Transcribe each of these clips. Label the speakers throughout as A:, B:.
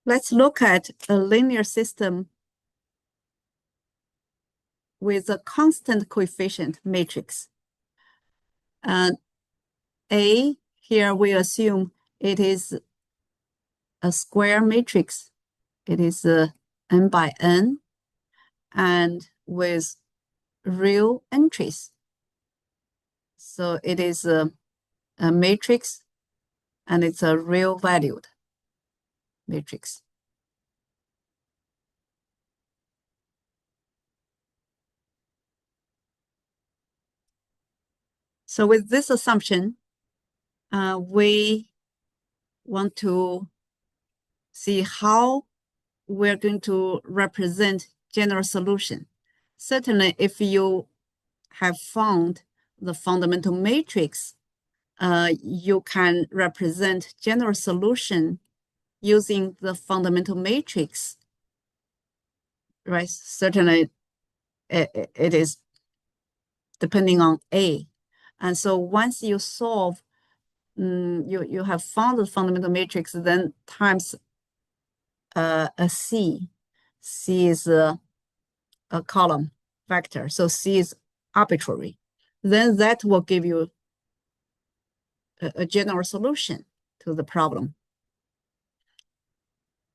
A: Let's look at a linear system with a constant coefficient matrix. A, here we assume it is a square matrix. It is n by n and with real entries. So it is a matrix and it's a real valued matrix. So with this assumption, we want to see how we're going to represent general solution. Certainly, if you have found the fundamental matrix, you can represent general solution using the fundamental matrix, right? Certainly, it is depending on A. And so once you solve, you have found the fundamental matrix, then times a C. C is a column vector, so C is arbitrary. Then that will give you a general solution to the problem.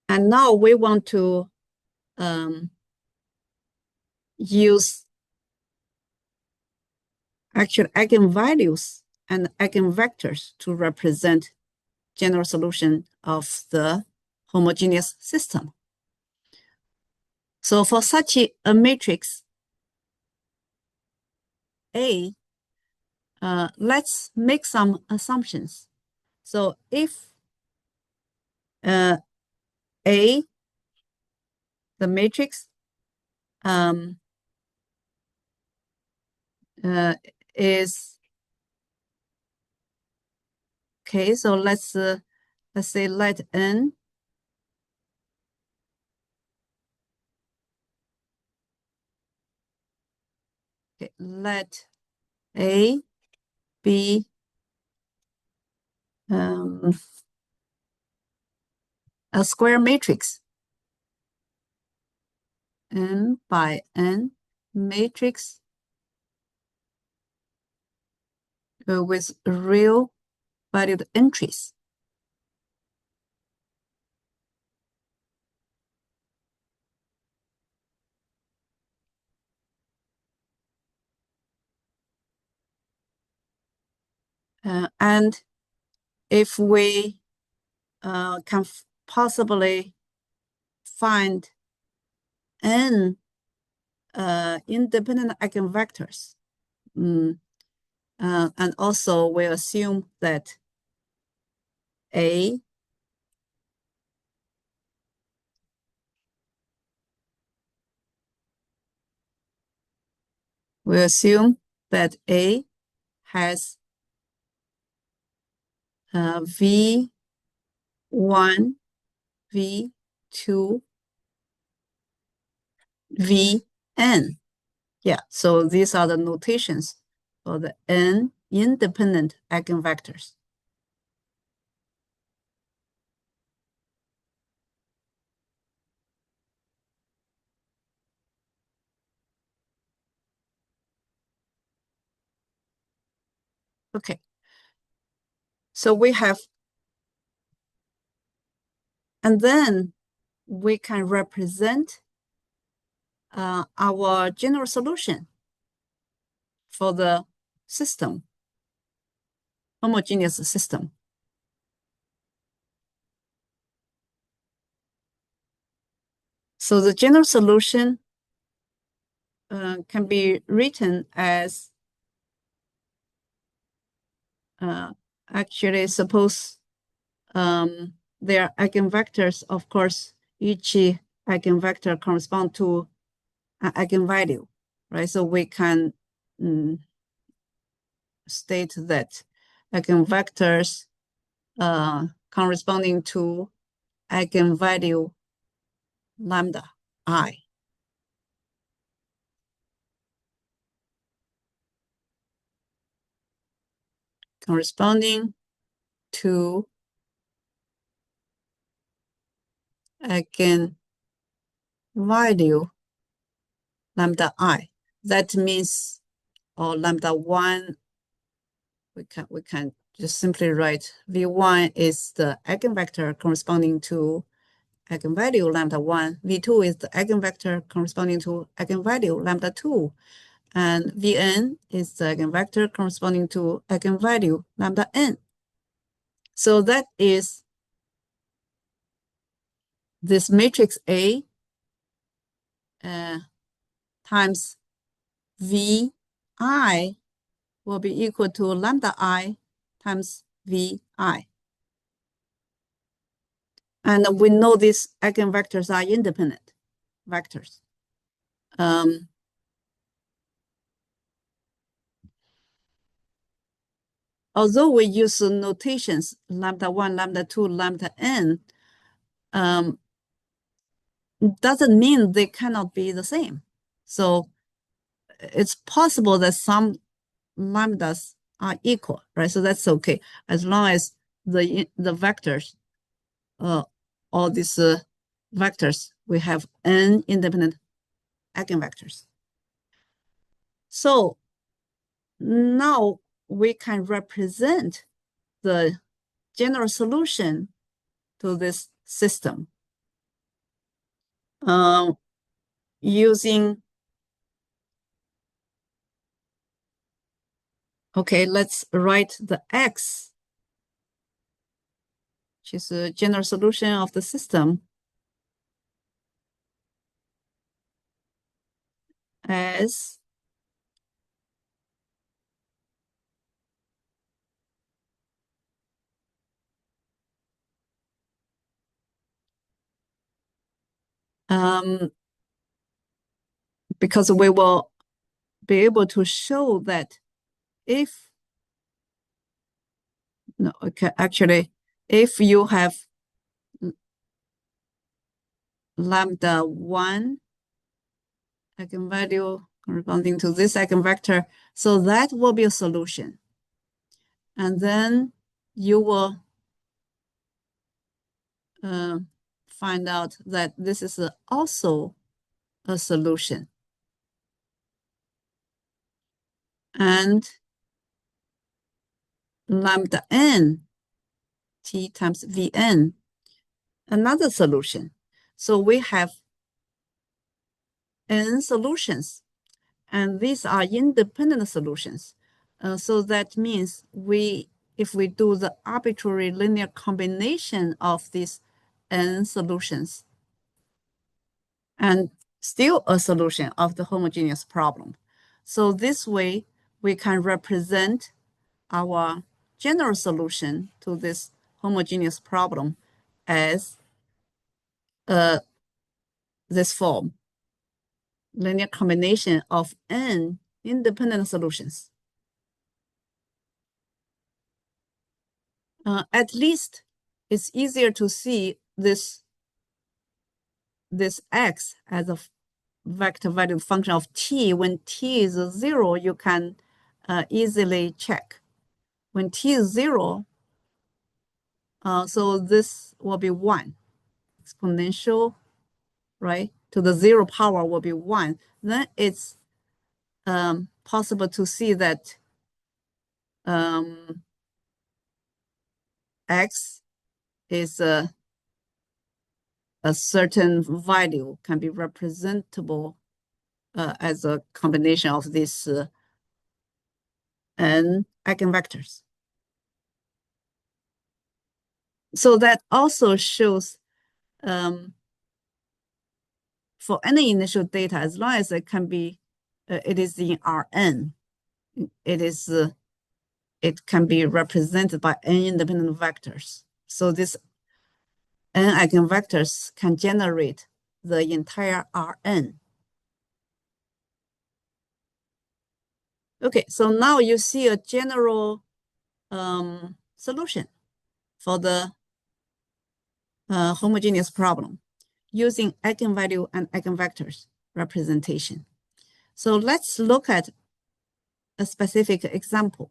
A: And now we want to use actual eigenvalues and eigenvectors to represent general solution of the homogeneous system. So for such a matrix A, let's make some assumptions. So if A, the matrix, is okay. So let's say let n let A be a square matrix, n by n matrix with real valued entries. And if we can possibly find n independent eigenvectors, and also we assume that A we assume that A has V1, V2, Vn. Yeah, so these are the notations for the n independent eigenvectors. Okay, so we have, and then we can represent our general solution for the system, homogeneous system. So the general solution can be written as actually suppose there are eigenvectors. Of course, each eigenvector corresponds to an eigenvalue, right? So we can state that eigenvectors corresponding to eigenvalue lambda I. Corresponding to eigenvalue lambda I. That means, or lambda 1, we can just simply write V1 is the eigenvector corresponding to eigenvalue lambda 1. V2 is the eigenvector corresponding to eigenvalue lambda 2. And Vn is the eigenvector corresponding to eigenvalue lambda n. So that is this matrix A times Vi will be equal to lambda I times Vi. And we know these eigenvectors are independent vectors. Although we use notations lambda 1, lambda 2, lambda n, doesn't mean they cannot be the same. So it's possible that some lambdas are equal, right? So that's okay, as long as the vectors, all these vectors, we have n independent eigenvectors. So now we can represent the general solution to this system using, okay, let's write the X, which is a general solution of the system, as because we will be able to show that if, no, okay, actually, if you have lambda 1 eigenvalue corresponding to this eigenvector, so that will be a solution. And then you will find out that this is also a solution. And lambda n t times Vn, another solution. So we have n solutions, and these are independent solutions. So that means if we do the arbitrary linear combination of these n solutions, and still a solution of the homogeneous problem. So this way, we can represent our general solution to this homogeneous problem as this form, linear combination of n independent solutions. At least it's easier to see this x as a vector value function of t. When t is 0, you can easily check. When t is 0, so this will be 1. Exponential, right, to the 0 power will be 1. Then it's possible to see that x is a certain value can be representable as a combination of these n eigenvectors. So that also shows for any initial data, as long as it can be, it is in Rn, it can be represented by n independent vectors. So this n eigenvectors can generate the entire Rn. Okay, so now you see a general solution for the homogeneous problem using eigenvalue and eigenvectors representation. So let's look at a specific example.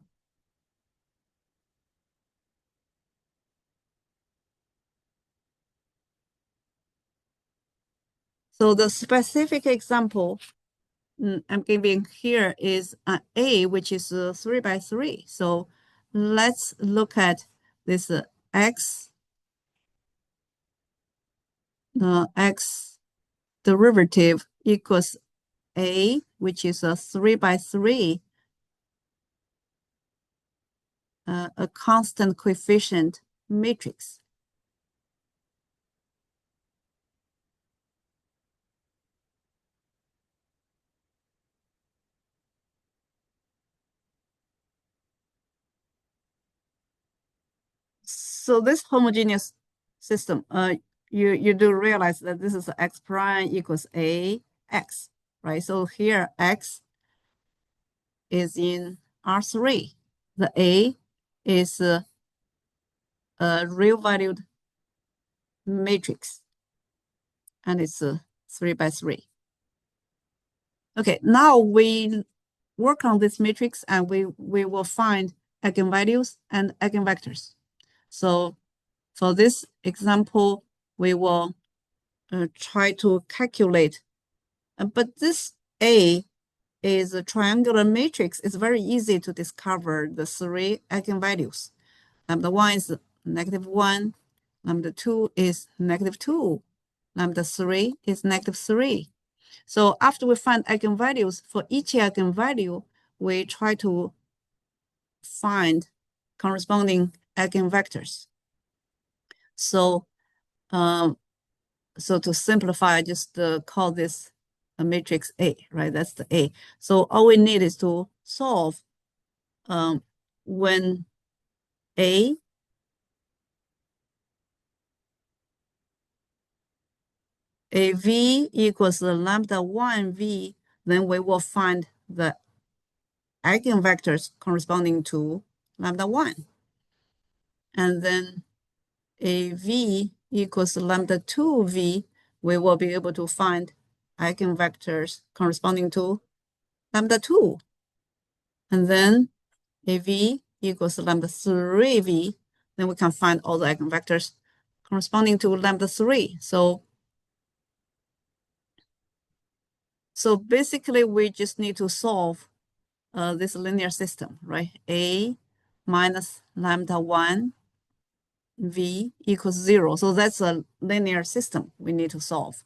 A: So the specific example I'm giving here is an A, which is 3 by 3. So let's look at this x, the x derivative equals A, which is a 3 by 3, a constant coefficient matrix. So this homogeneous system, you do realize that this is x prime equals a x, right? So here x is in R3. The A is a real valued matrix, and it's 3 by 3. Okay, now we work on this matrix, and we will find eigenvalues and eigenvectors. So for this example, we will try to calculate, but this A is a triangular matrix. It's very easy to discover the 3 eigenvalues. Lambda 1 is -1, lambda 2 is -2, lambda 3 is -3. So after we find eigenvalues, for each eigenvalue, we try to find corresponding eigenvectors. So, so to simplify, I just call this a matrix A, right? That's the A. So all we need is to solve when A V equals the lambda 1 V, then we will find the eigenvectors corresponding to lambda 1. And then a V equals lambda 2 V, we will be able to find eigenvectors corresponding to lambda 2. And then a V equals lambda 3 V, then we can find all the eigenvectors corresponding to lambda 3. So basically, we just need to solve this linear system, right? A minus lambda 1 V equals 0. So that's a linear system we need to solve.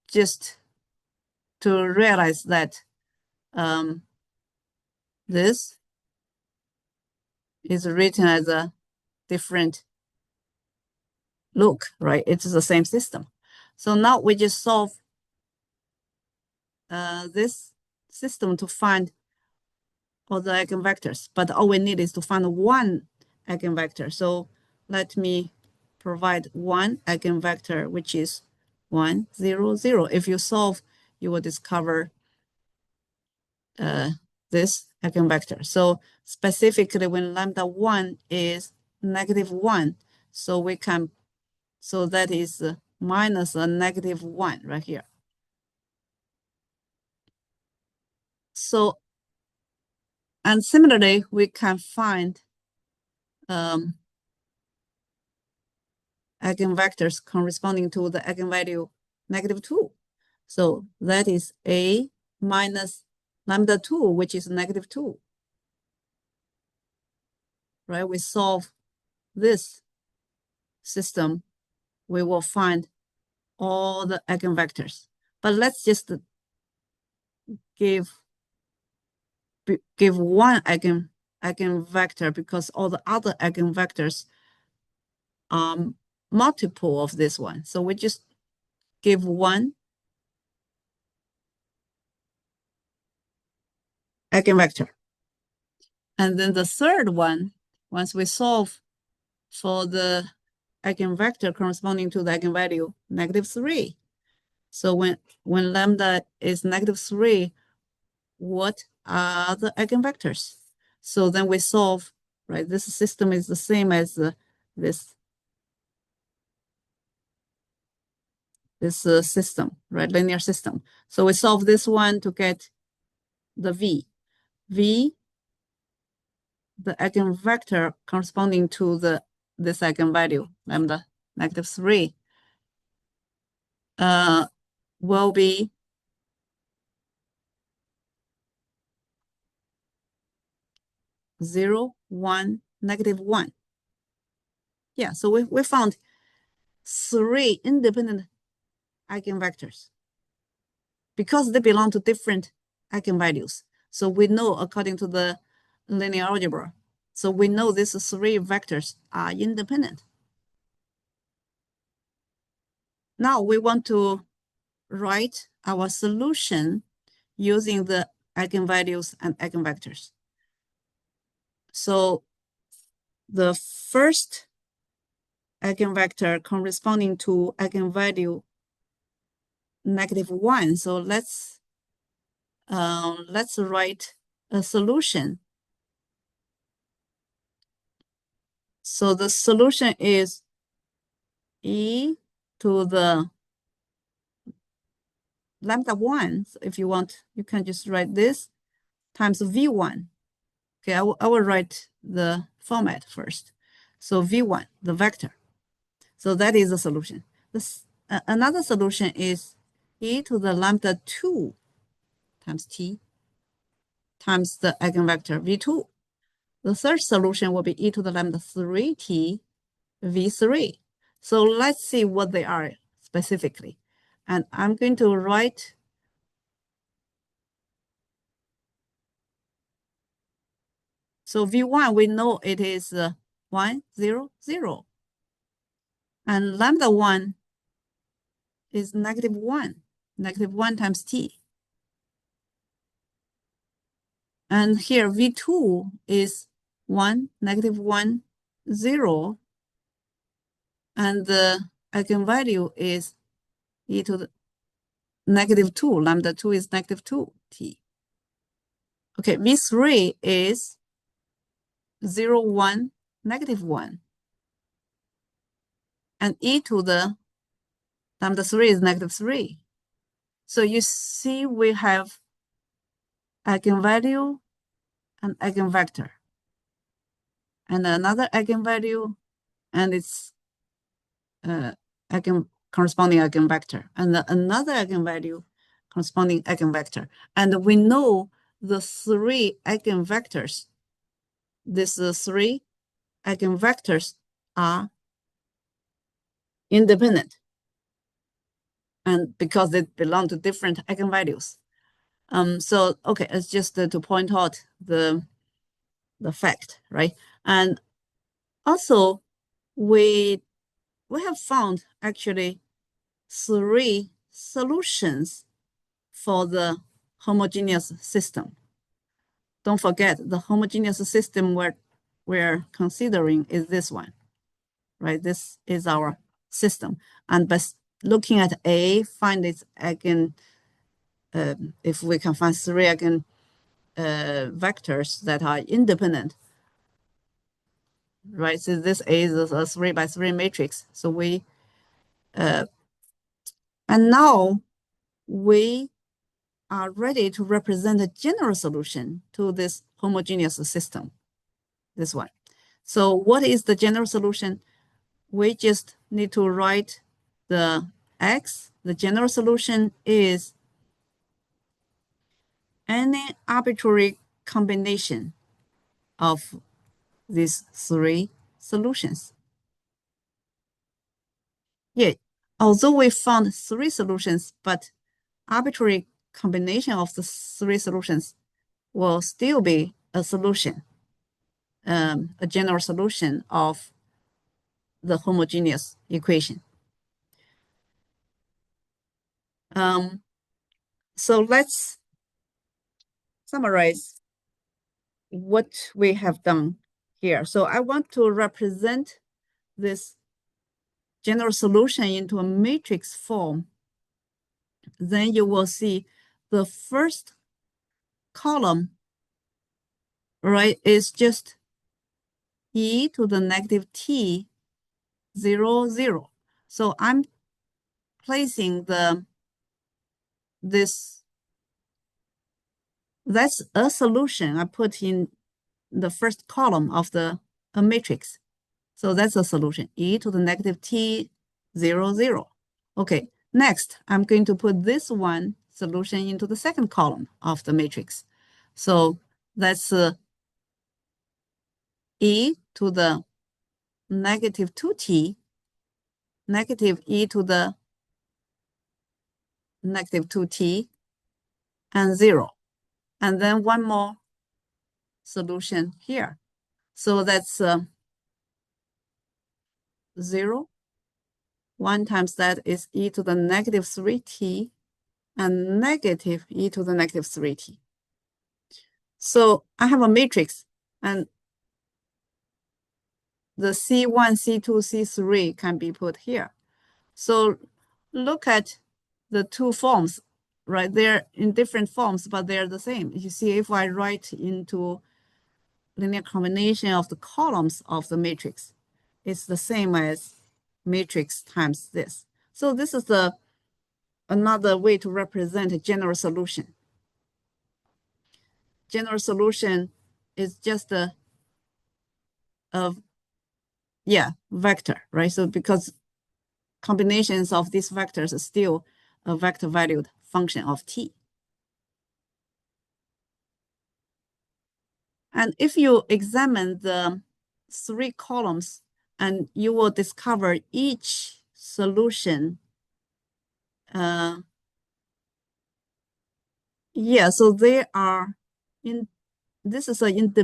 A: Just to realize that this is written as a different look, right? It's the same system. So now we just solve this system to find all the eigenvectors, but all we need is to find one eigenvector. So let me provide one eigenvector, which is 1, 0, 0. If you solve, you will discover this eigenvector. So specifically when lambda 1 is -1, so we can, so that is minus a -1 right here. So, and similarly, we can find eigenvectors corresponding to the eigenvalue -2. So that is A minus lambda 2, which is -2. Right? We solve this system, we will find all the eigenvectors. But let's just give one eigenvector because all the other eigenvectors are multiple of this one. So we just give one eigenvector. And then the third one, once we solve for the eigenvector corresponding to the eigenvalue -3. So when lambda is -3, what are the eigenvectors? So then we solve, right? This system is the same as this system, right? Linear system. So we solve this one to get the V. V, the eigenvector corresponding to this eigenvalue, lambda -3. will be 0, 1, -1. Yeah, so we found 3 independent eigenvectors because they belong to different eigenvalues. So we know according to the linear algebra. So we know these 3 vectors are independent. Now we want to write our solution using the eigenvalues and eigenvectors. So the first eigenvector corresponding to eigenvalue -1. So let's write a solution. So the solution is e to the λ1. So if you want, you can just write this times v1. Okay, I will write the format first. So v1, the vector. So that is the solution. Another solution is e to the λ2 times t times the eigenvector v2. The third solution will be e to the λ3t v3. So let's see what they are specifically. And I'm going to write so v1, we know it is 1, 0, 0. And λ1 is -1, -1 times t. And here v2 is 1, -1, 0. And the eigenvalue is e to the -2. λ2 is -2t. Okay, v3 is 0, 1, -1. And e to the λ3 is -3. So you see we have eigenvalue and eigenvector. And another eigenvalue and its corresponding eigenvector. And another eigenvalue corresponding eigenvector. And we know the 3 eigenvectors. These 3 eigenvectors are independent. And because they belong to different eigenvalues. So, okay, it's just to point out the fact, right? And also, we have found actually 3 solutions for the homogeneous system. Don't forget, the homogeneous system we're considering is this one, right? This is our system. And by looking at A, find its eigen, if we can find 3 eigen vectors that are independent, right? So this is a 3 by 3 matrix. So we, and now we are ready to represent a general solution to this homogeneous system, this one. So what is the general solution? We just need to write the X. The general solution is any arbitrary combination of these 3 solutions. Yeah, although we found 3 solutions, but arbitrary combination of the 3 solutions will still be a solution, a general solution of the homogeneous equation. So let's summarize what we have done here. So I want to represent this general solution into a matrix form. Then you will see the first column, right, is just e to the -t 0, 0. So I'm placing that's a solution I put in the first column of a matrix. So that's a solution, e to the -t 0, 0. Okay, Next, I'm going to put this one solution into the second column of the matrix. So that's e to the negative 2t, negative e to the negative 2t, and 0. And then one more solution here. So that's 0. 1 times that is e to the negative 3t, and negative e to the negative 3t. So I have a matrix, and the C1, C2, C3 can be put here. So look at the two forms, right? They're in different forms, but they're the same. You see, if I write into linear combination of the columns of the matrix, it's the same as matrix times this. So this is another way to represent a general solution. General solution is just a vector, right? So because combinations of these vectors are still a vector valued function of t. And if you examine the 3 columns, and you will discover each solution. So they are this is an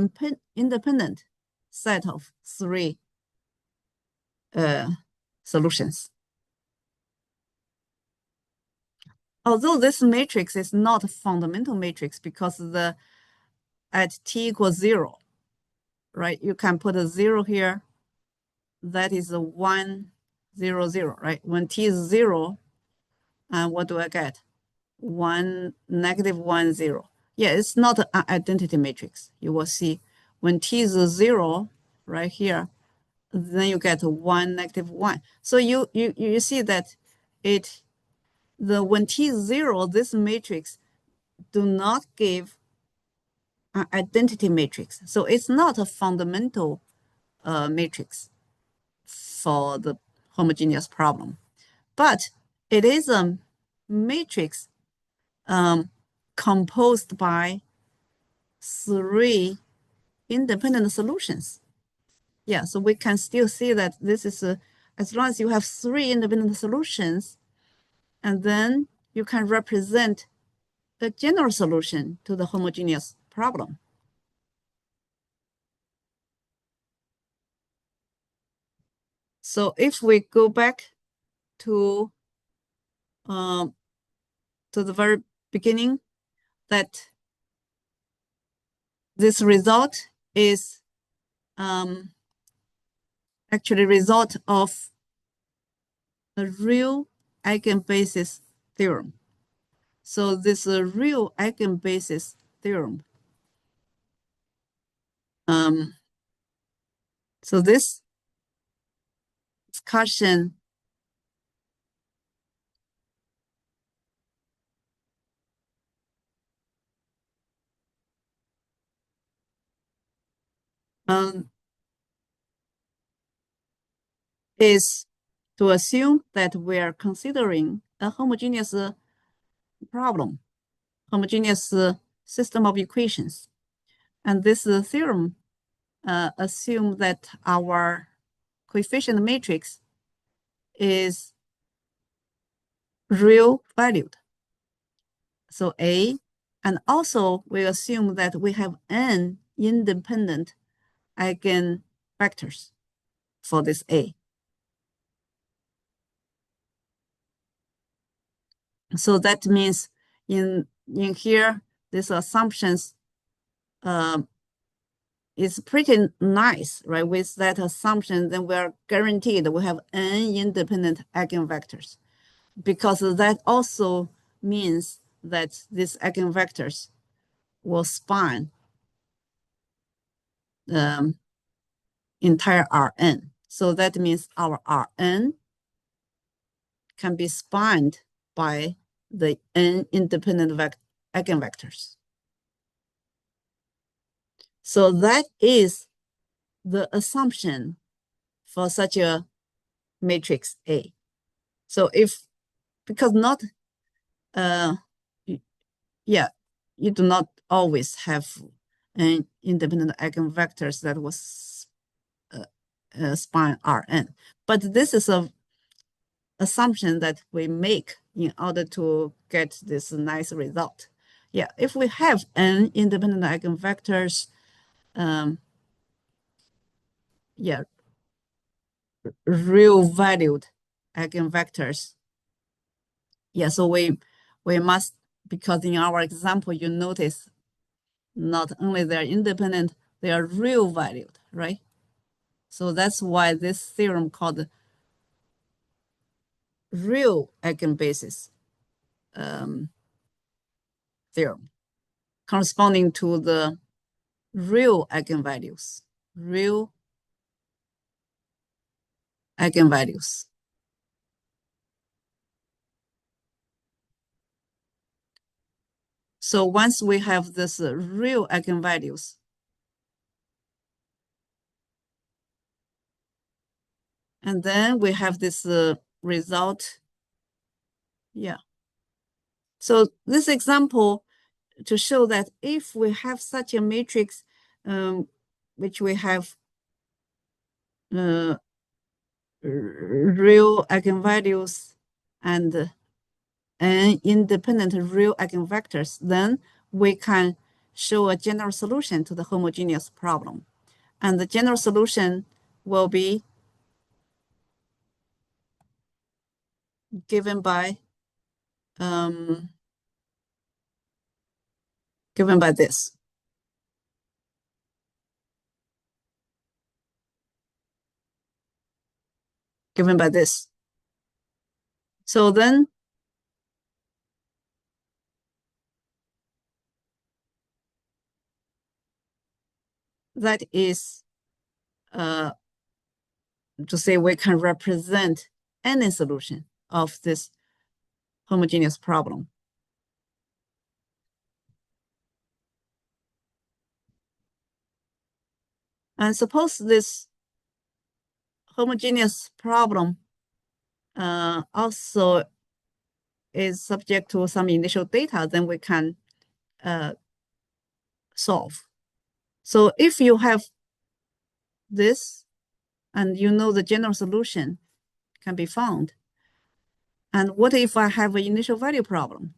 A: independent set of 3 solutions. Although this matrix is not a fundamental matrix because at t equals 0, right? You can put a 0 here. That is a 1, 0, 0, right? When t is 0, and what do I get? 1, negative 1, 0. Yeah, it's not an identity matrix. You will see when t is 0, right here, then you get 1, negative 1. So you see that when t is 0, this matrix do not give an identity matrix. So it's not a fundamental matrix for the homogeneous problem. But it is a matrix composed by 3 independent solutions. Yeah, so we can still see that this is as long as you have 3 independent solutions, and then you can represent the general solution to the homogeneous problem. So if we go back to the very beginning, that this result is actually result of a real eigenbasis theorem. So this real eigenbasis theorem. So this discussion is to assume that we are considering a homogeneous problem, homogeneous system of equations. And this theorem assumes that our coefficient matrix is real valued. So A, and also we assume that we have n independent eigenvectors for this A. So that means in here, these assumptions is pretty nice, right? With that assumption, then we are guaranteed we have n independent eigenvectors, because that also means that these eigenvectors will span the entire Rn. So that means our Rn can be spanned by the n independent eigenvectors. So that is the assumption for such a matrix A. So if because not, yeah, you do not always have an independent eigenvectors that was span Rn. But this is a assumption that we make in order to get this nice result. Yeah, if we have n independent eigenvectors, yeah, real valued eigenvectors. Yeah, so we must, because in our example, you notice not only they're independent, they are real valued, right? So that's why this theorem called real eigenbasis theorem, corresponding to the real eigenvalues, real eigenvalues. So once we have this real eigenvalues, and then we have this result. Yeah. So this example to show that if we have such a matrix, which we have real eigenvalues and independent real eigenvectors, then we can show a general solution to the homogeneous problem. And the general solution will be given by this. Given by this. So then that is to say we can represent any solution of this homogeneous problem. And suppose this homogeneous problem also is subject to some initial data, then we can solve. So if you have this and you know the general solution can be found, and what if I have an initial value problem?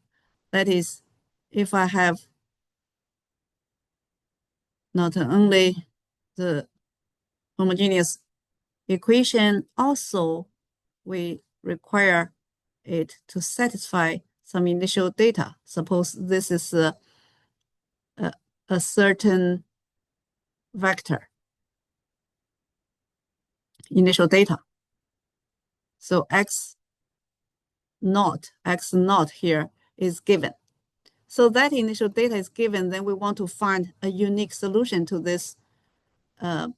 A: That is, if I have not only the homogeneous equation, also we require it to satisfy some initial data. Suppose this is a certain vector, initial data. So x naught here is given. So that initial data is given, then we want to find a unique solution to this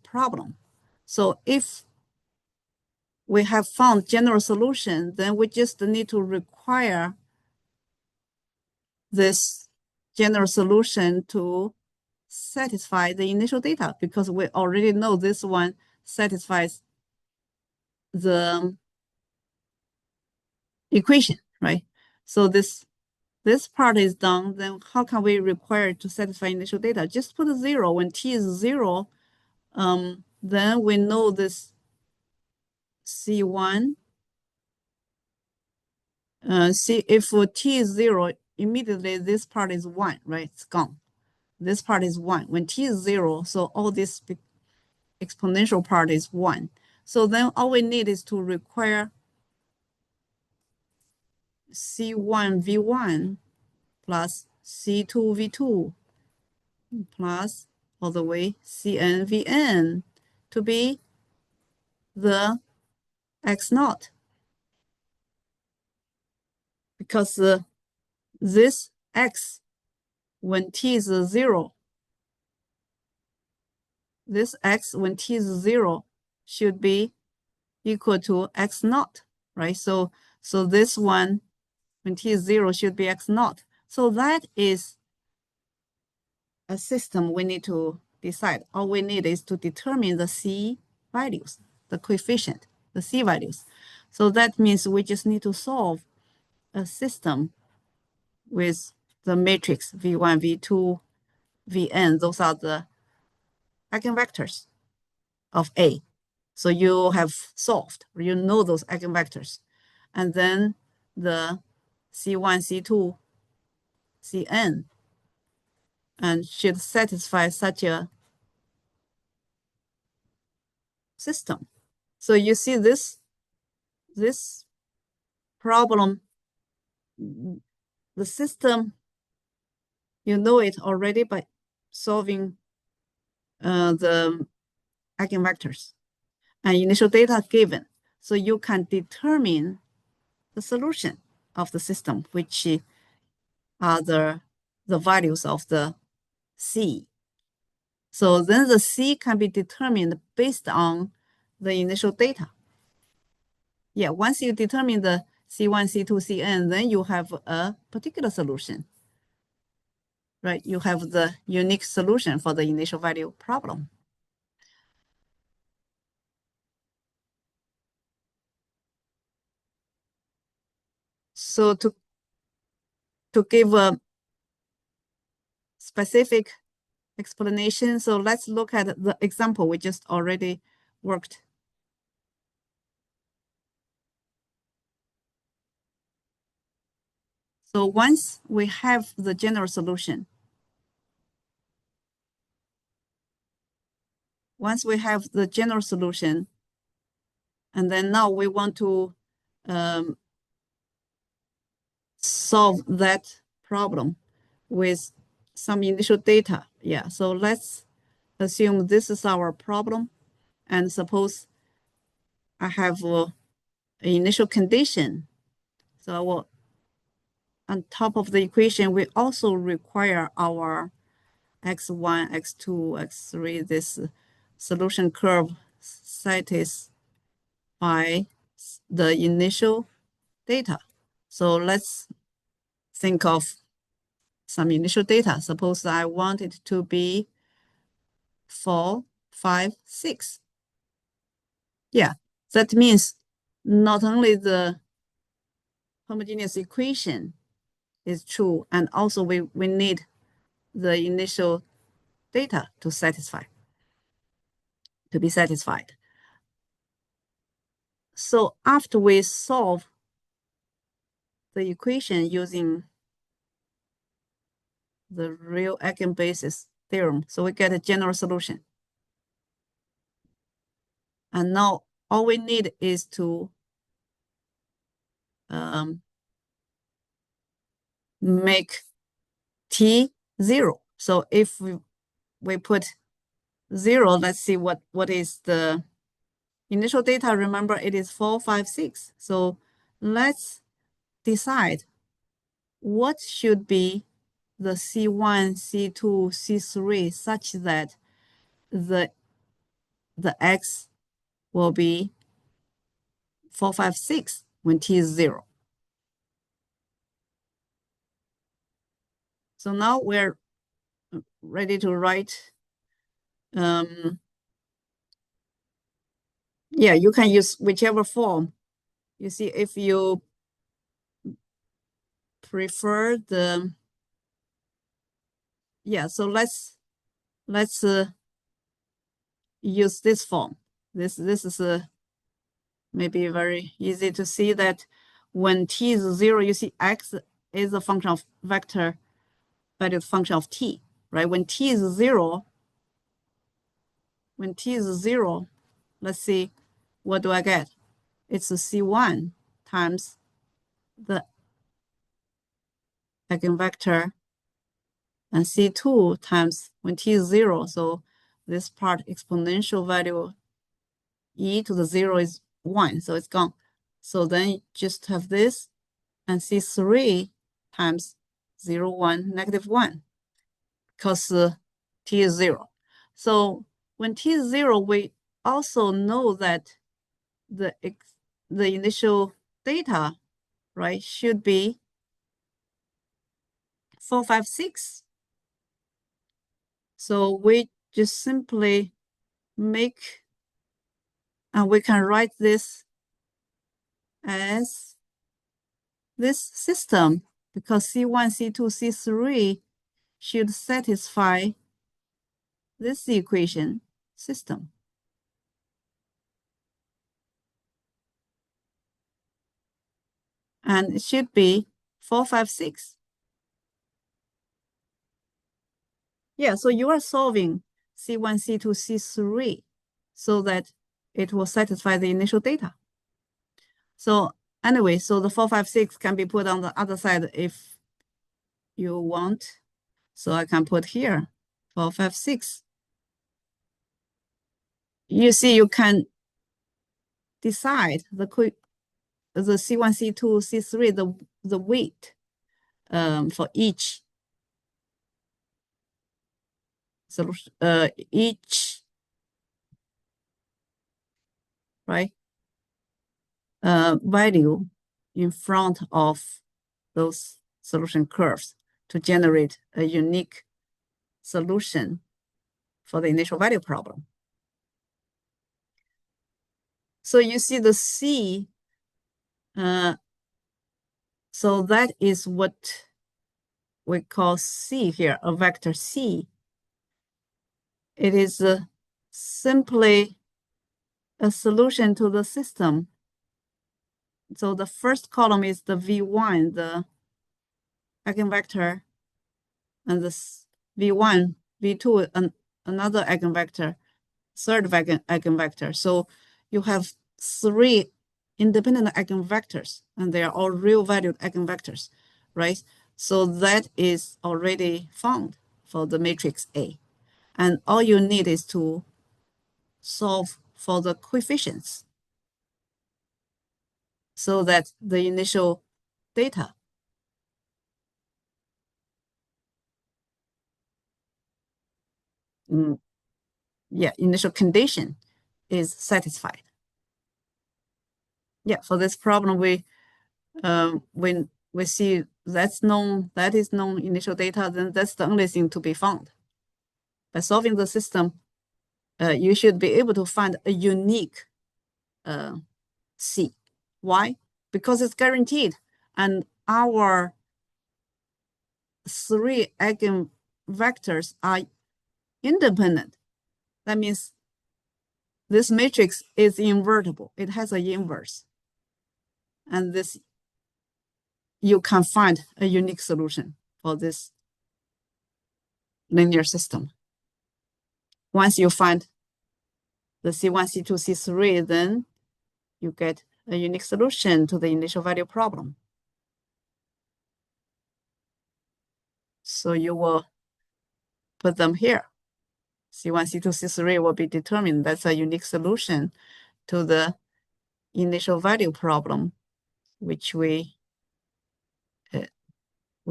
A: problem. So if we have found general solution, then we just need to require this general solution to satisfy the initial data, because we already know this one satisfies the equation, right? So this part is done, then how can we require to satisfy initial data? Just put a 0 when t is 0, then we know this C1. See, if t is 0, immediately this part is 1, right? It's gone. This part is 1. When t is 0, so all this exponential part is 1. So then all we need is to require C1 V1 plus C2 V2 plus all the way Cn Vn to be the x naught. Because this x, when t is 0, this x when t is 0 should be equal to x naught, right? So this one when t is 0 should be x naught. So that is a system we need to decide. All we need is to determine the c values, the coefficient, the c values. So that means we just need to solve a system with the matrix V1, V2, Vn. Those are the eigenvectors of A. So you have solved, you know those eigenvectors. And then the C1, C2, Cn, and should satisfy such a system. So you see this problem, the system, you know it already by solving the eigenvectors and initial data given. So you can determine the solution of the system, which are the values of the C. So then the C can be determined based on the initial data. Yeah, once you determine the C1, C2, Cn, then you have a particular solution, right? You have the unique solution for the initial value problem. So to give a specific explanation, so let's look at the example we just already worked. So once we have the general solution, and then now we want to solve that problem with some initial data. Yeah, so let's assume this is our problem, and suppose I have an initial condition. So I will, on top of the equation, we also require our x1, x2, x3, this solution curve satisfies by the initial data. So let's think of some initial data. Suppose I want it to be 4, 5, 6. Yeah, that means not only the homogeneous equation is true, and also we need the initial data to be satisfied. So after we solve the equation using the real eigenbasis theorem, so we get a general solution. And now all we need is to make t 0. So if we put 0, let's see what is the initial data. Remember, it is 4, 5, 6. So let's decide what should be the C1, C2, C3 such that the x will be 4, 5, 6 when t is 0. So now we're ready to write. Yeah, you can use whichever form. You see, if you prefer the, yeah, so let's use this form. This is maybe very easy to see that when t is 0, you see x is a function of vector valued function of t, right? When t is 0, let's see, what do I get? It's a C1 times the eigenvector and C2 times when t is 0. So this part exponential value e to the 0 is 1, so it's gone. So then you just have this and C3 times 0, 1, negative 1, because t is 0. So when t is 0, we also know that the initial data, right, should be 4, 5, 6. So we just simply make, and we can write this as this system, because C1, C2, C3 should satisfy this equation system. And it should be 4, 5, 6. Yeah, so you are solving C1, C2, C3 so that it will satisfy the initial data. So anyway, so the 4, 5, 6 can be put on the other side if you want. So I can put here 4, 5, 6. You see, you can decide the C1, C2, C3, the weight for each solution, each right value in front of those solution curves to generate a unique solution for the initial value problem. So you see the C, so that is what we call C here, a vector C. It is simply a solution to the system. So the first column is the V1, the eigenvector, and this V1, V2, and another eigenvector, third eigenvector. So you have 3 independent eigenvectors, and they are all real-valued eigenvectors, right? So that is already found for the matrix A. And all you need is to solve for the coefficients so that the initial data initial condition is satisfied. Yeah, for this problem, when we see that is known initial data, then that's the only thing to be found. By solving the system, you should be able to find a unique C. Why? Because it's guaranteed, and our 3 eigenvectors are independent. That means this matrix is invertible. It has an inverse. And this, you can find a unique solution for this linear system. Once you find the C1, C2, C3, then you get a unique solution to the initial value problem. So you will put them here. C1, C2, C3 will be determined. That's a unique solution to the initial value problem, which we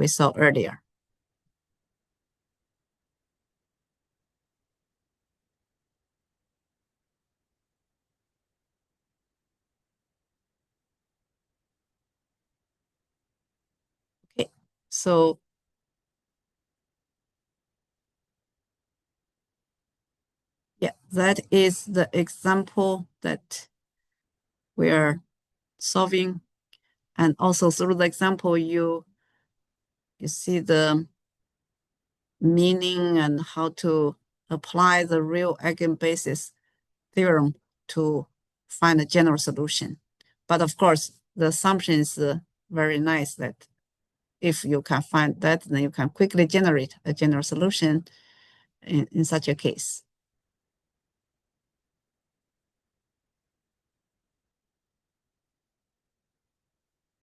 A: saw earlier. Okay, so yeah, that is the example that we are solving. And also through the example, you see the meaning and how to apply the real eigenbasis theorem to find a general solution. But of course, the assumption is very nice that if you can find that, then you can quickly generate a general solution in such a case.